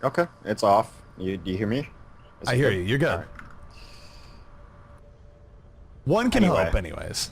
Okay, it's off. Do you hear me? Is I it hear good? you. You're good. All right. One can Anyway. hope, anyways.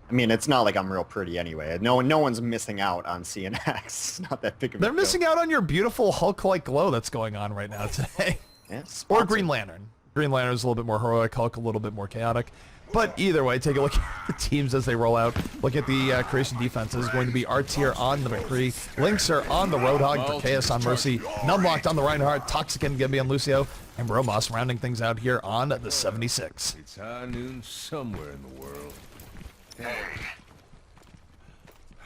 I mean, it's not like I'm real pretty anyway. No one's missing out on CNX. It's not that big of a They're deal. missing out on your beautiful Hulk-like glow that's going on right now today. Yeah, Or sponsored. Green Lantern. Green Lantern is a little bit more heroic, Hulk a little bit more chaotic. But either way, take a look at the teams as they roll out. Look at the creation defenses. Going to be R-Tier on the McCree. Lynx are on the Roadhog. Dracaeus on Mercy. Numlocked on the Reinhardt. Toxic and Gibby on Lucio. And Bromos rounding things out here on the 76. It's high noon somewhere in the world. Hey.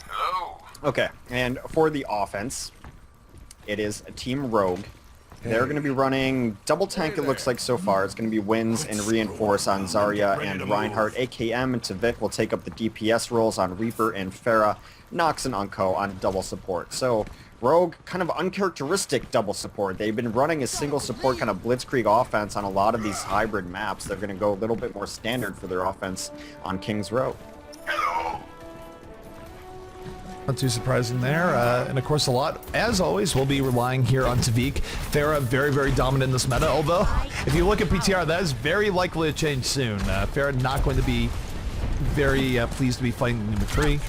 Hello. Okay, and for the offense, it is a Team Rogue. They're going to be running double tank, it looks like so far. It's going to be Winds and Reinforce on Zarya and Reinhardt. AKM and Tavik will take up the DPS roles on Reaper and Pharah. Nox and Unco on double support. So Rogue, kind of uncharacteristic double support. They've been running a single support kind of blitzkrieg offense on a lot of these hybrid maps. They're going to go a little bit more standard for their offense on King's Row. Not too surprising there. And of course, a lot, as always, we'll be relying here on Tavik. Pharah, very, very dominant in this meta. Although, if you look at PTR, that is very likely to change soon. Pharah not going to be very pleased to be fighting the McCree.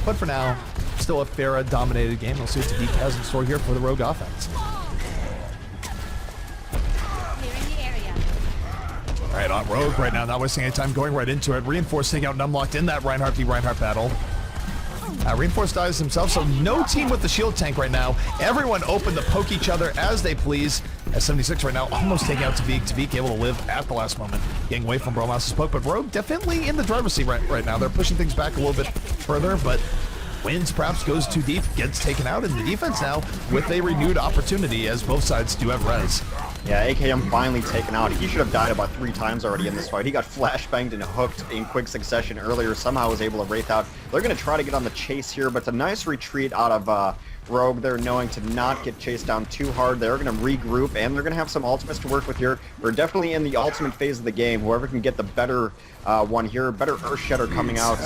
But for now, still a Pharah-dominated game. We'll see what Tavik has in store here for the Rogue offense. All right, on Rogue right now, not wasting any time, going right into it. Reinforce taking out Numlocked in that Reinhardt v Reinhardt battle. Reinforce dies himself, so no team with the shield tank right now. Everyone open to poke each other as they please. S76 right now almost taking out Tavik. Tavik able to live at the last moment, getting away from Bromos' poke, but Rogue definitely in the driver's seat right now. They're pushing things back a little bit further, but Winds perhaps goes too deep, gets taken out in the defense now with a renewed opportunity as both sides do have res. Yeah, AKM finally taken out. He should have died about 3 times already in this fight. He got flashbanged and hooked in quick succession earlier. Somehow was able to wraith out. They're going to try to get on the chase here, but it's a nice retreat out of Rogue. They're knowing to not get chased down too hard. They're going to regroup, and they're going to have some ultimates to work with here. We're definitely in the ultimate phase of the game. Whoever can get the better one here, better Earthshedder coming out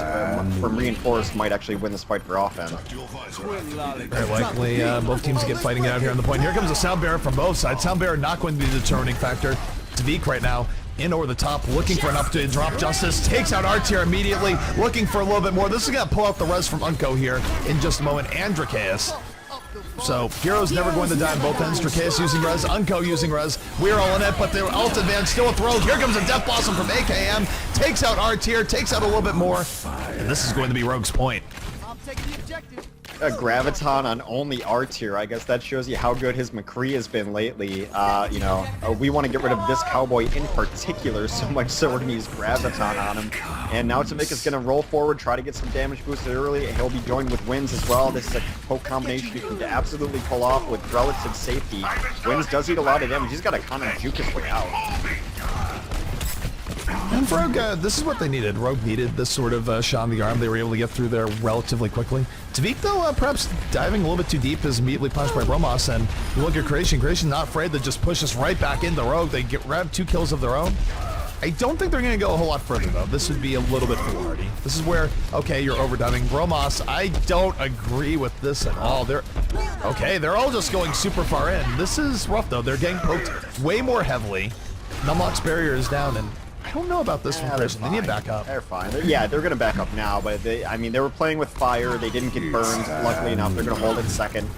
from Reinforced might actually win this fight for offense. Very likely both teams get fighting it out here on the point. Here comes a Sound Bearer from both sides. Sound Bearer not going to be the determining factor. Tavik right now in over the top, looking for an opportunity to drop Justice. Takes out R-Tier immediately, looking for a little bit more. This is going to pull out the res from Unco here in just a moment, and Dracaeus. So, Hero's never going to die on both ends. Dracaeus using res, Unco using res. We're all in it, but the ult advance still a throw. Here comes a Death Blossom from AKM. Takes out R-Tier, takes out a little bit more. And this is going to be Rogue's point. A Graviton on only R-Tier. I guess that shows you how good his McCree has been lately. We want to get rid of this Cowboy in particular, so much so we're going to use Graviton on him. And now Tavik is going to roll forward, try to get some damage boosted early. He'll be joined with Winds as well. This is a poke combination you can absolutely pull off with relative safety. Winds does eat a lot of damage. He's got to kind of juke his way out. And for Rogue, this is what they needed. Rogue needed this sort of shot in the arm. They were able to get through there relatively quickly. Tavik, though, perhaps diving a little bit too deep, is immediately punished by Bromos. And you look at Creation. Creation not afraid to just push us right back into Rogue. They grab 2 kills of their own. I don't think they're going to go a whole lot further, though. This would be a little bit foolhardy. This is where, okay, you're overdiving. Bromos, I don't agree with this at all. They're all just going super far in. This is rough, though. They're getting poked way more heavily. Numlock's barrier is down, and I don't know about this from Creation. They need to back up. They're fine. They're going to back up now, but they were playing with fire. They didn't get burned, luckily enough. They're going to hold it second.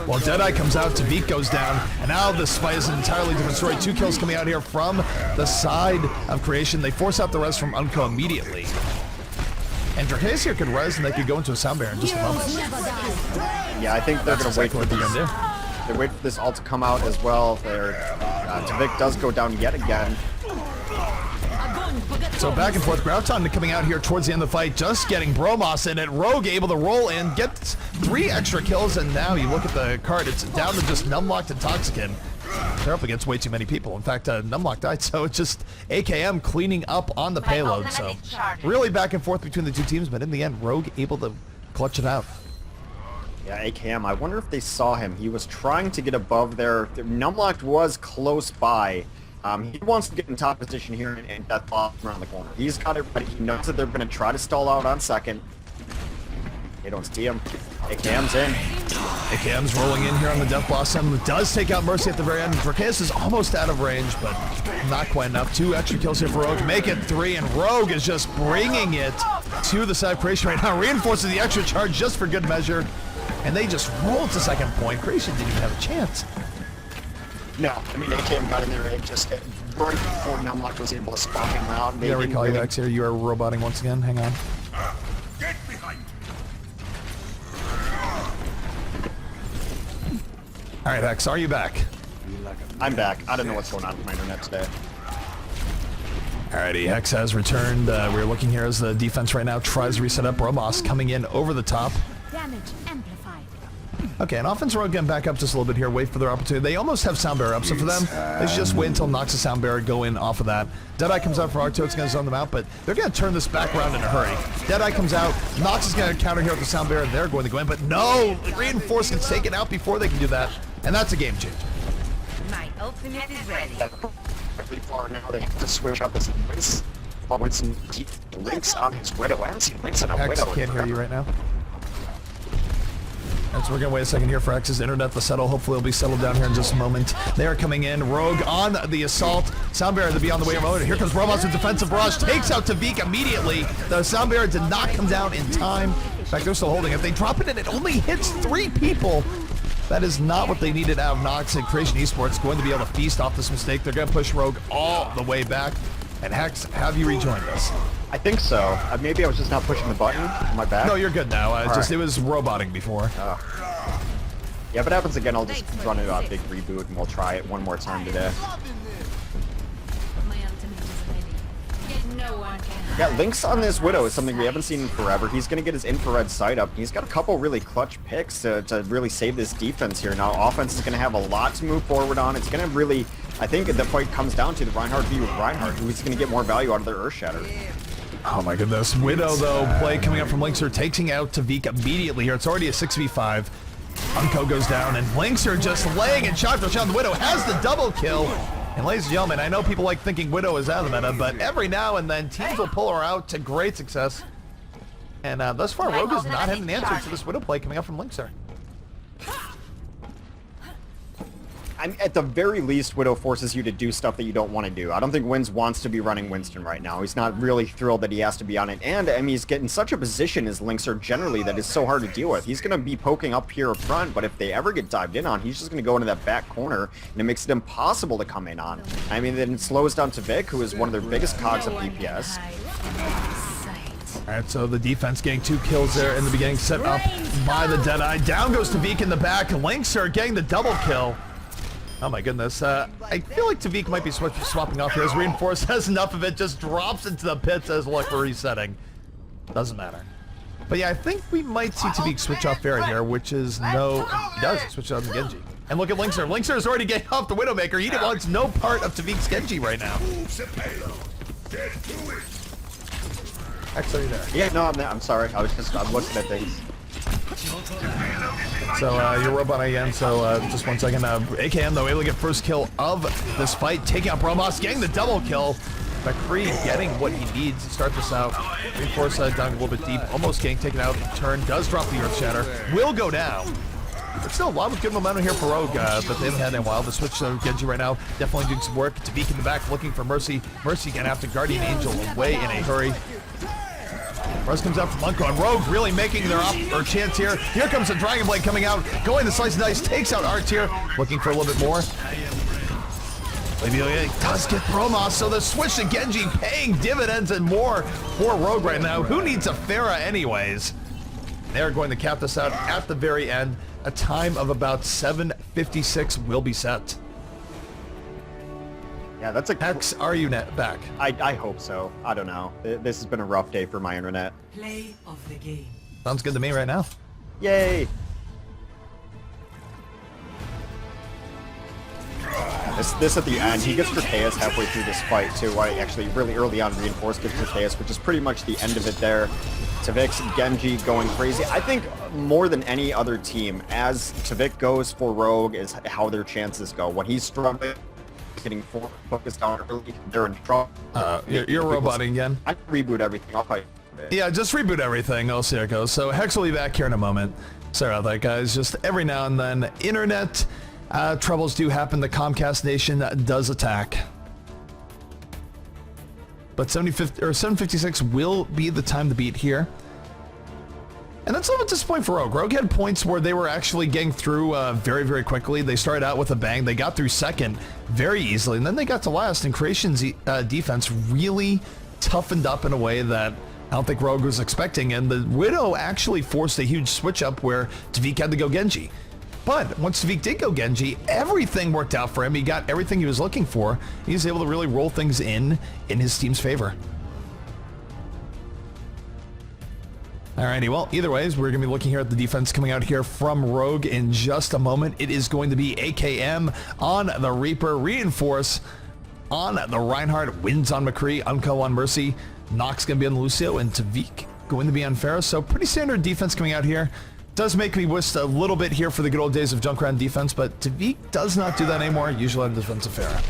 Well, Deadeye comes out, Tavik goes down, and now this fight is an entirely different story. 2 kills coming out here from the side of Creation. They force out the res from Unco immediately. And Dracaeus here could res, and they could go into a Sound Bearer in just a moment. Yeah, I think they're going to wait for what they're going to do. They wait for this ult to come out as well. Tavik does go down yet again. So back and forth, Graviton coming out here towards the end of the fight, just getting Bromos in it. Rogue able to roll in, gets 3 extra kills, and now you look at the card, it's down to just Numlocked and Toxicin. They're up against way too many people. In fact, Numlock died, so it's just AKM cleaning up on the payload. So really back and forth between the 2 teams, but in the end, Rogue able to clutch it out. Yeah, AKM, I wonder if they saw him. He was trying to get above there. Numlocked was close by. He wants to get in top position here and Death Blossom around the corner. He's got it ready. He knows that they're going to try to stall out on second. They don't see him. AKM's in. AKM's rolling in here on the Death Blossom. Does take out Mercy at the very end. Dracaeus is almost out of range, but not quite enough. 2 extra kills here for Rogue. Make it 3, and Rogue is just bringing it to the side of Creation right now. Reinforces the extra charge just for good measure. And they just rolled to second point. Creation didn't even have a chance. No, I mean, AKM got in there and just right before Numlock was able to spot him out. Yeah, recall you, X here. You are roboting once again. Hang on. Get behind. All right, X, are you back? I'm back. I don't know what's going on with my internet today. Alrighty, X has returned. We're looking here as the defense right now tries to reset up. Bromos coming in over the top. Damage amplified. Okay, and offense rogue getting back up just a little bit here, wait for their opportunity. They almost have Sound Bearer up, so for them, they should just wait until Nox and Sound Bearer go in off of that. Deadeye comes out for Arto, it's going to zone them out, but they're going to turn this back around in a hurry. Deadeye comes out, Nox is going to counter here with the Sound Bearer, they're going to go in, but no! Reinforce gets taken out before they can do that, and that's a game changer. My ultimate is ready. Pretty far now, they have to switch up his links. With some deep links on his Widow. I haven't seen links on a X Widow. can't hear you right now. Alright, so we're gonna wait a second here for X's internet to settle. Hopefully it'll be settled down here in just a moment. They are coming in. Rogue on the assault. Sound Bearer to be on the way remote. Here comes Robots with defensive barrage. Takes out Tavik immediately. The Sound Bearer did not come down in time. In fact, they're still holding it. They drop it and it only hits 3 people. That is not what they needed out of Nox, and Creation Esports going to be able to feast off this mistake. They're going to push Rogue all the way back. And Hex, have you rejoined us? I think so. Maybe I was just not pushing the button. Am I back? No, you're good now. Right. It was roboting before. Yeah, if it happens again, I'll just run it a big reboot and we'll try it one more time today. My ultimate is ready. No one can. Yeah, Lynx on this Widow is something we haven't seen in forever. He's going to get his infrared sight up. He's got a couple really clutch picks to really save this defense here. Now, offense is going to have a lot to move forward on. It's going to really, I think the fight comes down to the Reinhardt v with Reinhardt, who's going to get more value out of their Earthshatter. Oh my goodness. Widow, though, play coming up from Linkser, taking out Tavik immediately here. It's already a 6v5. Unco goes down, and Linkser just laying and shot for shot. The Widow has the double kill. And ladies and gentlemen, I know people like thinking Widow is out of the meta, but every now and then teams will pull her out to great success. And thus far, Rogue has not had an answer to this Widow play coming up from Linkser. At the very least, Widow forces you to do stuff that you don't want to do. I don't think Wins wants to be running Winston right now. He's not really thrilled that he has to be on it. And, I mean, he's getting such a position as Linkser generally that is so hard to deal with. He's going to be poking up here front, but if they ever get dived in on, he's just going to go into that back corner, and it makes it impossible to come in on. I mean, then it slows down Tavik, who is one of their biggest cogs of DPS. Alright, so the defense getting 2 kills there in the beginning, set up by the Deadeye. Down goes Tavik in the back. Linkser getting the double kill. Oh my goodness, I feel like Tavik might be swapping off here as Reinforce has enough of it, just drops into the pits as look, we're resetting. Doesn't matter. But yeah, I think we might see Tavik switch off Pharah here, which is no, he does switch on Genji. And look at Linkser. Linkser is already getting off the Widowmaker. He wants no part of Tavik's Genji right now. X, are you there? Yeah, no, I'm sorry. I'm looking at things. So you're robot again, so just 1 second. AKM though able to get first kill of this fight, taking out Bromos, getting the double kill. McCree getting what he needs to start this out. Reinforce down a little bit deep, almost getting taken out. Turn does drop the Earth Shatter, will go down. But still a lot of good momentum here for Rogue, but they haven't had it in a while. The switch to Genji right now definitely doing some work. Tavik in the back looking for Mercy. Mercy gonna have to Guardian Angel away in a hurry. Ruz comes out from Unco, and Rogue really making their chance here. Here comes the Dragon Blade coming out, going to slice and dice, takes out Art here, looking for a little bit more. Maybe he does get Bromos, so the switch to Genji paying dividends and more for Rogue right now. Who needs a Pharah anyways? They're going to cap this out at the very end. A time of about 7:56 will be set. Yeah, that's a... X, are you back? I hope so. I don't know. This has been a rough day for my internet. Play of the game. Sounds good to me right now. Yay! This at the end, he gets Dracaeus halfway through this fight too. Actually, really early on, Reinforce gets Dracaeus, which is pretty much the end of it there. Tavik's Genji going crazy. I think more than any other team, as Tavik goes for Rogue, is how their chances go. When he's struggling, getting focused on early, they're in trouble. You're roboting again. I reboot everything. I'll fight. Yeah, just reboot everything. I'll see how it goes. So Hex will be back here in a moment. Sorry about that, guys. Just every now and then, internet troubles do happen. The Comcast Nation does attack. But 756 will be the time to beat here. And that's a little bit disappointing for Rogue. Rogue had points where they were actually getting through very, very quickly. They started out with a bang. They got through second very easily. And then they got to last. And Creation's defense really toughened up in a way that I don't think Rogue was expecting. And the Widow actually forced a huge switch up where Tavik had to go Genji. But once Tavik did go Genji, everything worked out for him. He got everything he was looking for. He was able to really roll things in his team's favor. Alrighty, well, either ways, we're going to be looking here at the defense coming out here from Rogue in just a moment. It is going to be AKM on the Reaper, Reinforce on the Reinhardt, Wins on McCree, Unco on Mercy, Nox going to be on Lucio, and Tavik going to be on Pharah. So pretty standard defense coming out here. Does make me wish a little bit here for the good old days of Junkrat defense, but Tavik does not do that anymore, usually on defensive Pharah.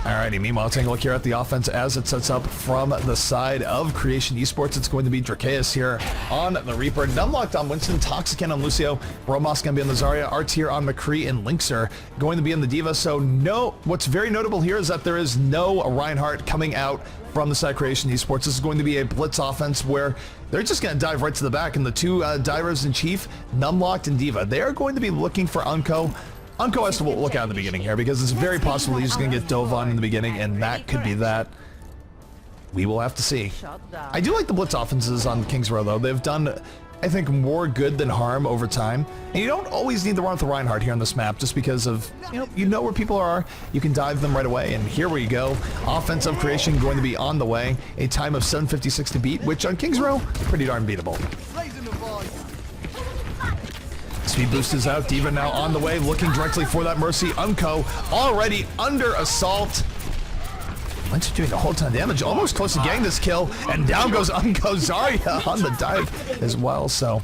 Alrighty, meanwhile, taking a look here at the offense as it sets up from the side of Creation Esports. It's going to be Drakeus here on the Reaper, Numlocked on Winston, Toxicant on Lucio, Bromos going to be on the Zarya, Artier on McCree, and Linkser going to be in the D.Va. So no, what's very notable here is that there is no Reinhardt coming out from the side of Creation Esports. This is going to be a blitz offense where they're just going to dive right to the back, and the two divers in chief, Numlocked and D.Va, they are going to be looking for Unco. Unco has to look out in the beginning here because it's very possible he's going to get dove on in the beginning, and that could be that. We will have to see. I do like the blitz offenses on King's Row, though. They've done, I think, more good than harm over time. And you don't always need to run with the Reinhardt here on this map just because of, you know where people are. You can dive them right away, and here we go. Offensive Creation going to be on the way. A time of 7:56 to beat, which on King's Row, pretty darn beatable. Speed boost is out. D.Va now on the way, looking directly for that Mercy. Unco already under assault. Lynch doing a whole ton of damage, almost close to getting this kill, and down goes Unco. Zarya on the dive as well. So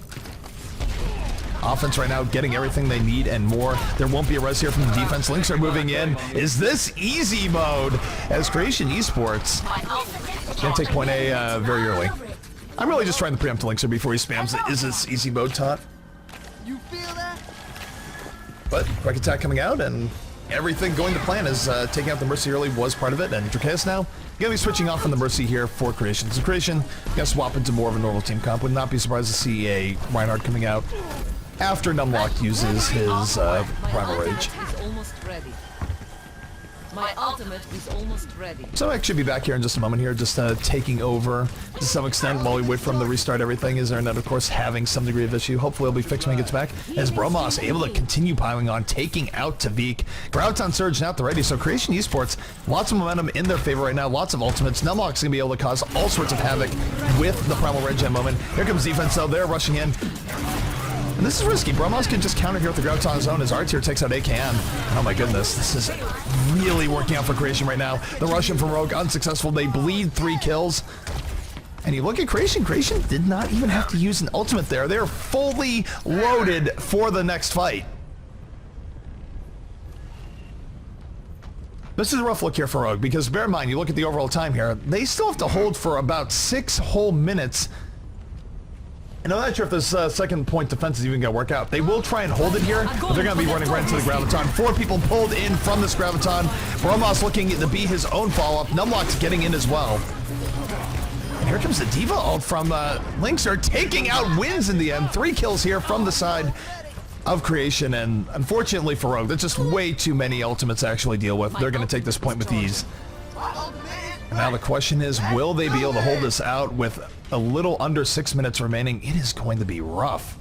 offense right now getting everything they need and more. There won't be a res here from the defense. Lynx are moving in. Is this easy mode as Creation Esports gonna take point A very early? I'm really just trying to preempt Linkser before he spams it. Is this easy mode taunt? You feel that? But quick attack coming out, and everything going to plan as taking out the Mercy early was part of it. And Drakeus now going to be switching off on the Mercy here for Creation. So Creation going to swap into more of a normal team comp. Would not be surprised to see a Reinhardt coming out after Numlocked uses his Primal Rage. My ultimate is almost ready. So I should be back here in just a moment here, just taking over to some extent while we wait for him to restart everything. Is there not, of course, having some degree of issue. Hopefully it'll be fixed when he gets back. As Bromos able to continue piling on, taking out Tavik. Graviton Surge now at the ready. So Creation Esports, lots of momentum in their favor right now. Lots of ultimates. Numlock's going to be able to cause all sorts of havoc with the Primal Rage at the moment. Here comes defense though. They're rushing in. And this is risky. Bromos can just counter here with the Graviton on his own as Artier takes out AKM. Oh my goodness, this is really working out for Creation right now. The Russian from Rogue, unsuccessful. They bleed 3 kills. And you look at Creation. Creation did not even have to use an ultimate there. They're fully loaded for the next fight. This is a rough look here for Rogue because bear in mind, you look at the overall time here, they still have to hold for about 6 whole minutes. And I'm not sure if this second point defense is even going to work out. They will try and hold it here, but they're going to be running right into the Graviton. 4 people pulled in from this Graviton. Bromos looking to be his own follow-up. Numlock's getting in as well. And here comes the D.Va ult from Linkser, taking out Wins in the end. 3 kills here from the side of Creation, and unfortunately for Rogue, there's just way too many ultimates to actually deal with. They're going to take this point with ease. And now the question is, will they be able to hold this out with a little under 6 minutes remaining? It is going to be rough.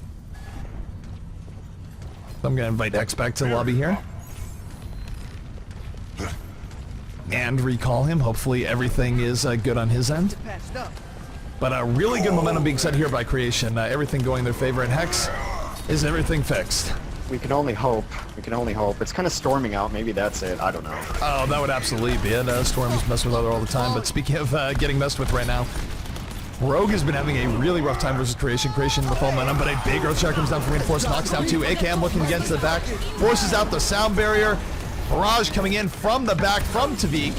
I'm going to invite X back to the lobby here. And recall him. Hopefully everything is good on his end. But a really good momentum being set here by Creation. Everything going in their favor. And Hex, is everything fixed? We can only hope. We can only hope. It's kind of storming out. Maybe that's it. I don't know. Oh, that would absolutely be it. Storms mess with other all the time. But speaking of getting messed with right now, Rogue has been having a really rough time versus Creation. Creation with full momentum, but a big Earth Shot comes down from Reinforce, knocks down 2. AKM looking against the back, forces out the sound barrier. Barrage coming in from the back from Tavik.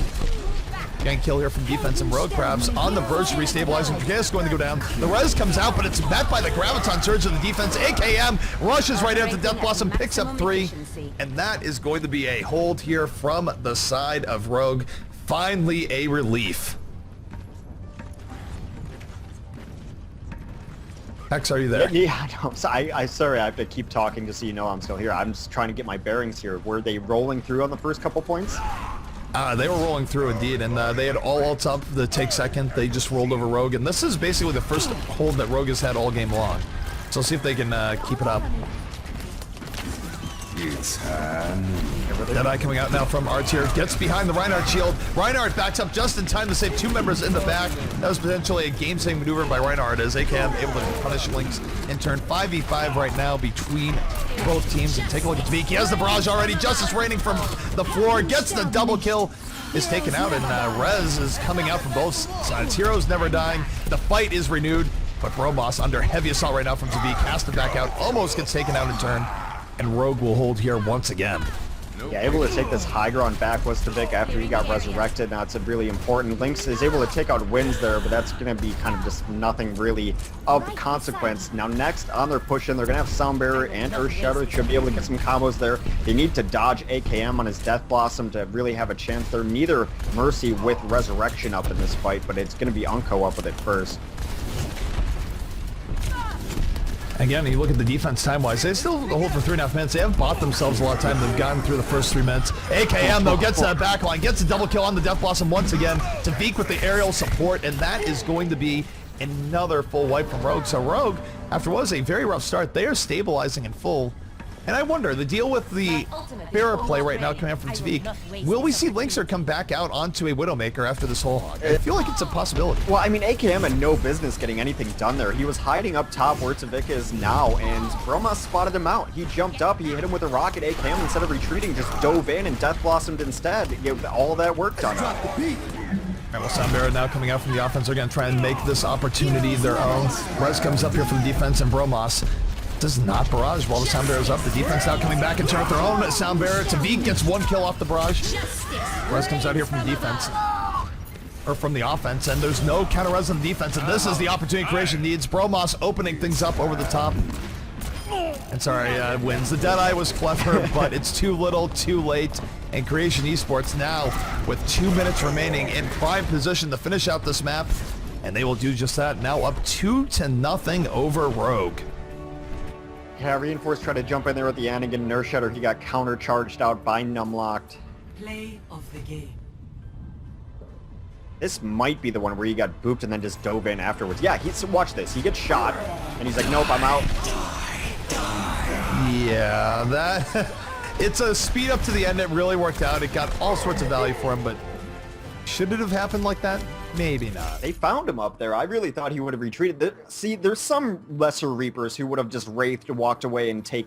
Gang kill here from defense and Rogue perhaps on the verge of restabilizing. Drakeus going to go down. The res comes out, but it's met by the Graviton surge of the defense. AKM rushes right into Death Blossom, picks up 3. And that is going to be a hold here from the side of Rogue. Finally a relief. Hex, are you there? Yeah, no, sorry, I have to keep talking just so you know I'm still here. I'm just trying to get my bearings here. Were they rolling through on the first couple points? They were rolling through indeed, and they had all ults up the take second. They just rolled over Rogue, and this is basically the first hold that Rogue has had all game long. So let's see if they can keep it up. Deadeye coming out now from R-Tier, gets behind the Reinhardt shield. Reinhardt backs up just in time to save 2 members in the back. That was potentially a game-saving maneuver by Reinhardt as AKM able to punish Lynx in turn. 5v5 right now between both teams. And take a look at Tavik. He has the barrage already. Justice raining from the floor, gets the double kill. Is taken out, and Rez is coming out from both sides. Heroes never dying. The fight is renewed, but Bromos under heavy assault right now from Tavik, has to back out, almost gets taken out in turn. And Rogue will hold here once again. Yeah, able to take this high ground back was Tavik after he got resurrected. Now it's a really important. Lynx is able to take out wins there, but that's going to be kind of just nothing really of consequence. Now next on their push-in, they're going to have Soundbearer and Earthshatter. Should be able to get some combos there. They need to dodge AKM on his Death Blossom to really have a chance there. Neither Mercy with Resurrection up in this fight, but it's going to be Unco up with it first. Again, you look at the defense time-wise, they still hold for 3.5 minutes. They haven't bought themselves a lot of time. They've gotten through the first 3 minutes. AKM, though, gets that backline, gets a double kill on the Death Blossom once again. Tavik with the aerial support, and that is going to be another full wipe from Rogue. So Rogue, after what was a very rough start, they are stabilizing in full. And I wonder, the deal with the Bearer play right now coming out from Tavik, will we see Lynxer come back out onto a Widowmaker after this whole hog? I feel like it's a possibility. Well, I mean, AKM had no business getting anything done there. He was hiding up top where Tavik is now, and Bromos spotted him out. He jumped up, he hit him with a rocket. AKM, instead of retreating, just dove in and Death Blossomed instead. Get all that work done. Alright, well, Soundbearer now coming out from the offense. They're going to try and make this opportunity their own. Rez comes up here from defense, and Bromos does not barrage while the Soundbearer's up. The defense now coming back and turn up their own. Soundbearer, Tavik gets 1 kill off the barrage. Rez comes out here from the defense, or from the offense, and there's no counter res on the defense, and this is the opportunity creation needs. Bromos opening things up over the top. And sorry, wins. The Deadeye was clever, but it's too little, too late. And Creation Esports now, with 2 minutes remaining, in prime position to finish out this map. And they will do just that. Now up 2-0 over Rogue. Yeah, Reinforce tried to jump in there at the end and get an Earthshatter. He got counter-charged out by Numlocked. Play of the game. This might be the one where he got booped and then just dove in afterwards. Yeah, watch this. He gets shot, and he's like, nope, I'm out. Yeah, that... it's a speed up to the end. It really worked out. It got all sorts of value for him, but should it have happened like that? Maybe not. They found him up there. I really thought he would have retreated. See, there's some lesser Reapers who would have just wraithed, walked away, and taken